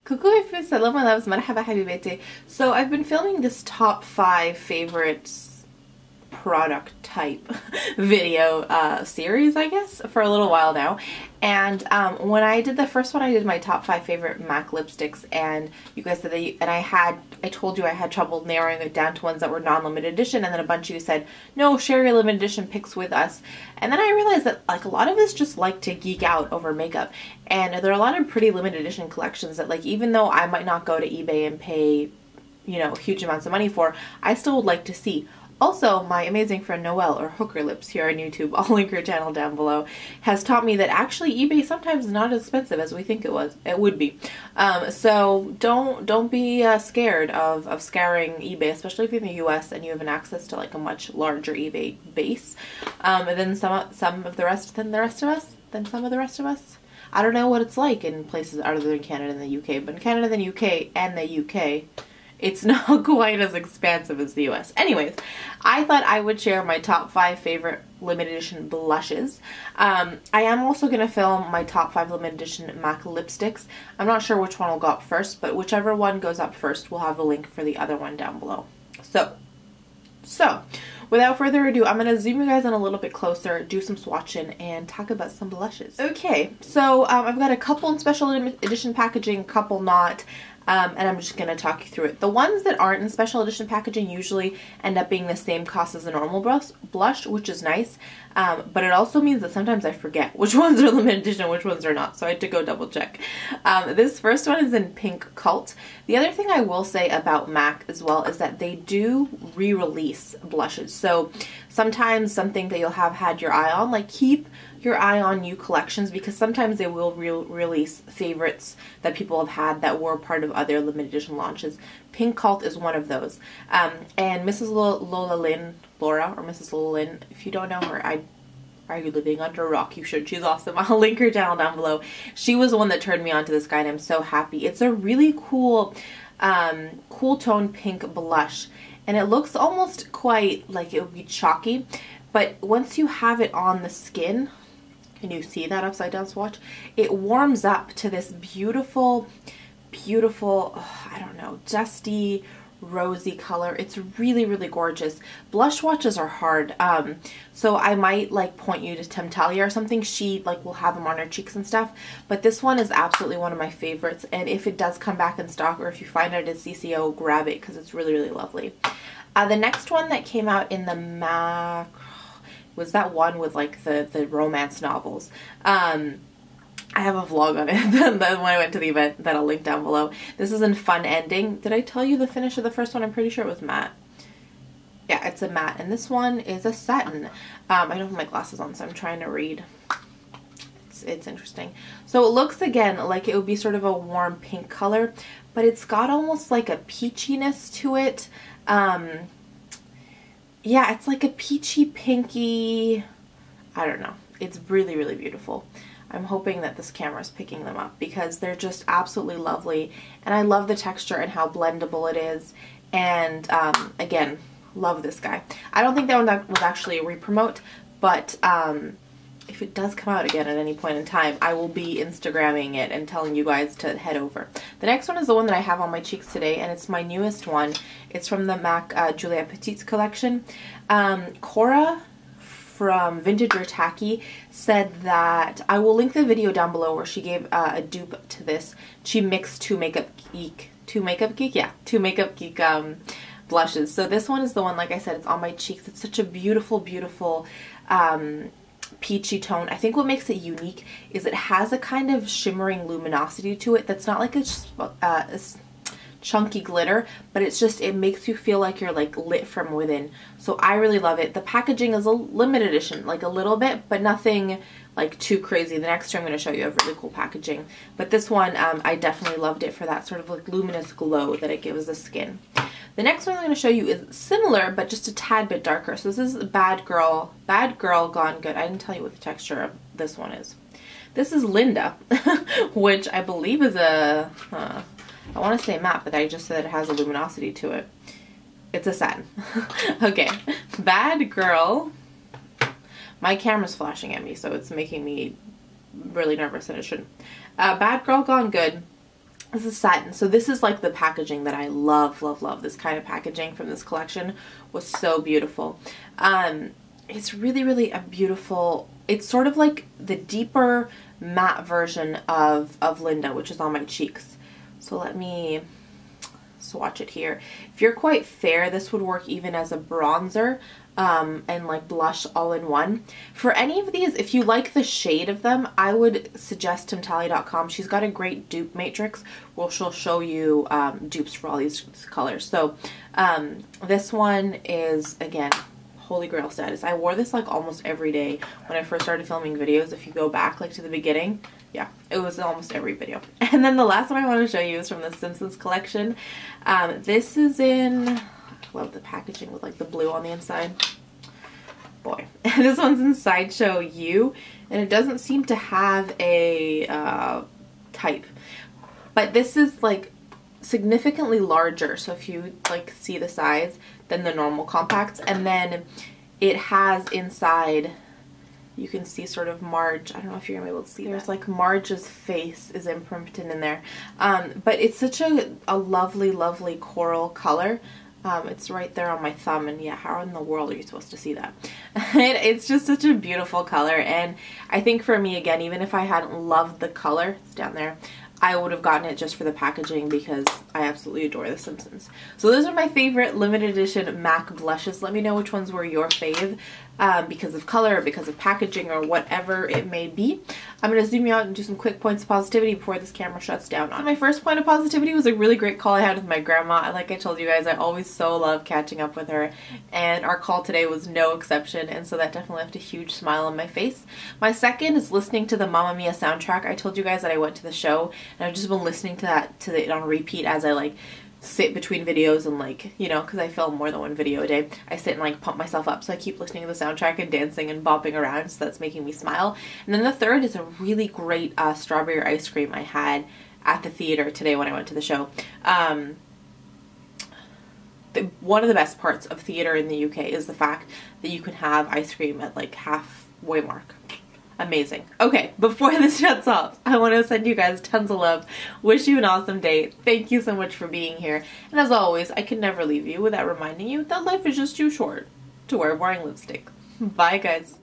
Coucou fils, hello my loves, marhaba habibati. So I've been filming this top 5 favorites product type video series, I guess, for a little while now. And when I did the first one, I did my top 5 favorite MAC lipsticks, and you guys said that I told you I had trouble narrowing it down to ones that were non-limited edition, and then a bunch of you said, no, share your limited edition picks with us. And then I realized that like a lot of us just like to geek out over makeup, and there are a lot of pretty limited edition collections that, like, even though I might not go to eBay and pay, you know, huge amounts of money for, I still would like to see. Also, my amazing friend Noelle, or Hooker Lips here on YouTube, I'll link her channel down below, has taught me that actually eBay sometimes is not as expensive as we think it would be. So don't be scared of scouring eBay, especially if you're in the US and you have an access to like a much larger eBay base than some of the rest of us. I don't know what it's like in places other than Canada and the UK, but in Canada and the UK, it's not quite as expansive as the US. Anyways, I thought I would share my top 5 favorite limited edition blushes. I am also going to film my top 5 limited edition MAC lipsticks. I'm not sure which one will go up first, but whichever one goes up first, we'll have a link for the other one down below. So without further ado, I'm going to zoom you guys in a little bit closer, do some swatching, and talk about some blushes. Okay, so I've got a couple in special edition packaging, a couple not. And I'm just going to talk you through it. The ones that aren't in special edition packaging usually end up being the same cost as a normal blush, which is nice. But it also means that sometimes I forget which ones are limited edition and which ones are not. So I had to go double check. This first one is in Pink Cult. The other thing I will say about MAC as well is that they do re-release blushes. So sometimes something that you'll have had your eye on, like keep your eye on new collections, because sometimes they will release favorites that people have had that were part of other limited edition launches. Pink Cult is one of those. And Mrs. Laura, or Mrs. Lola Lynn, if you don't know her, are you living under a rock? You should. She's awesome. I'll link her channel down below. She was the one that turned me on to this guy, and I'm so happy. It's a really cool, cool tone pink blush, and it looks almost quite like it would be chalky, but once you have it on the skin, can you see that upside down swatch? It warms up to this beautiful, I don't know, dusty, rosy color. It's really, really gorgeous. Blush swatches are hard. So I might like point you to Temptalia or something. She like will have them on her cheeks and stuff. But this one is absolutely one of my favorites. And if it does come back in stock, or if you find it at CCO, grab it because it's really, really lovely. The next one that came out in the MAC was that one with like the romance novels. I have a vlog on it when I went to the event that I'll link down below. This is in Fun Ending. Did I tell you the finish of the first one? I'm pretty sure it was matte. Yeah, it's a matte, and this one is a satin. I don't have my glasses on, so I'm trying to read. It's interesting. So it looks again like it would be sort of a warm pink color, but it's got almost like a peachiness to it. Yeah, it's like a peachy pinky, I don't know. It's really, really beautiful. I'm hoping that this camera is picking them up because they're just absolutely lovely. And I love the texture and how blendable it is. And again, love this guy. I don't think that one was actually a re-promote, but if it does come out again at any point in time, I will be Instagramming it and telling you guys to head over. The next one is the one that I have on my cheeks today, and it's my newest one. It's from the MAC Juliette Petit's collection. Cora from Vintage or Tacky said that, I will link the video down below where she gave a dupe to this. She mixed two Makeup Geek blushes. So this one is the one, like I said, it's on my cheeks. It's such a beautiful, beautiful peachy tone. I think what makes it unique is it has a kind of shimmering luminosity to it that's not like a chunky glitter, but it's just, it makes you feel like you're like lit from within. So I really love it. The packaging is a limited edition, like a little bit, but nothing like too crazy. The next two I'm going to show you have really cool packaging, but this one I definitely loved it for that sort of like luminous glow that it gives the skin. The next one I'm going to show you is similar, but just a tad bit darker. So this is Bad Girl Gone Good. I didn't tell you what the texture of this one is. This is Linda, which I believe is a, I want to say matte, but I just said it has a luminosity to it. It's a satin. Okay, Bad Girl. My camera's flashing at me, so it's making me really nervous and it shouldn't. Bad Girl Gone Good. This is satin. So this is like the packaging that I love, love, love. This kind of packaging from this collection was so beautiful. It's really, really a beautiful, it's sort of like the deeper matte version of Linda, which is on my cheeks. So let me swatch it here. If you're quite fair, this would work even as a bronzer and like blush all in one. For any of these, if you like the shade of them, I would suggest timtally.com. She's got a great dupe matrix where she'll show you dupes for all these colors. So this one is, again, holy grail status. I wore this like almost every day when I first started filming videos. If you go back like to the beginning, yeah, it was almost every video. And then the last one I want to show you is from the Simpsons collection. This is in, I love the packaging with like the blue on the inside. Boy, this one's in Sideshow U, and it doesn't seem to have a type, but this is like significantly larger. So if you like see the size than the normal compacts, and then it has inside, you can see sort of Marge. I don't know if you're gonna be able to see. There's like Marge's face is imprinted in there, but it's such a lovely, lovely coral color. It's right there on my thumb, and yeah, how in the world are you supposed to see that? It's just such a beautiful color, and I think for me, again, even if I hadn't loved the color, it's down there, I would have gotten it just for the packaging because I absolutely adore The Simpsons. So those are my favorite limited edition MAC blushes. Let me know which ones were your fave because of color, because of packaging, or whatever it may be. I'm going to zoom you out and do some quick points of positivity before this camera shuts down. So my first point of positivity was a really great call I had with my grandma. Like I told you guys, I always so love catching up with her, and our call today was no exception, and so that definitely left a huge smile on my face. My second is listening to the Mamma Mia soundtrack. I told you guys that I went to the show, and I've just been listening to it on repeat as I like sit between videos, and like, you know, because I film more than one video a day, I sit and like pump myself up, so I keep listening to the soundtrack and dancing and bopping around, so that's making me smile. And then the third is a really great strawberry ice cream I had at the theater today when I went to the show. One of the best parts of theater in the UK is the fact that you can have ice cream at like halfway mark. Amazing. Okay, before this shuts off, I want to send you guys tons of love, wish you an awesome day. Thank you so much for being here. And as always, I can never leave you without reminding you that life is just too short to wear boring lipstick. Bye, guys.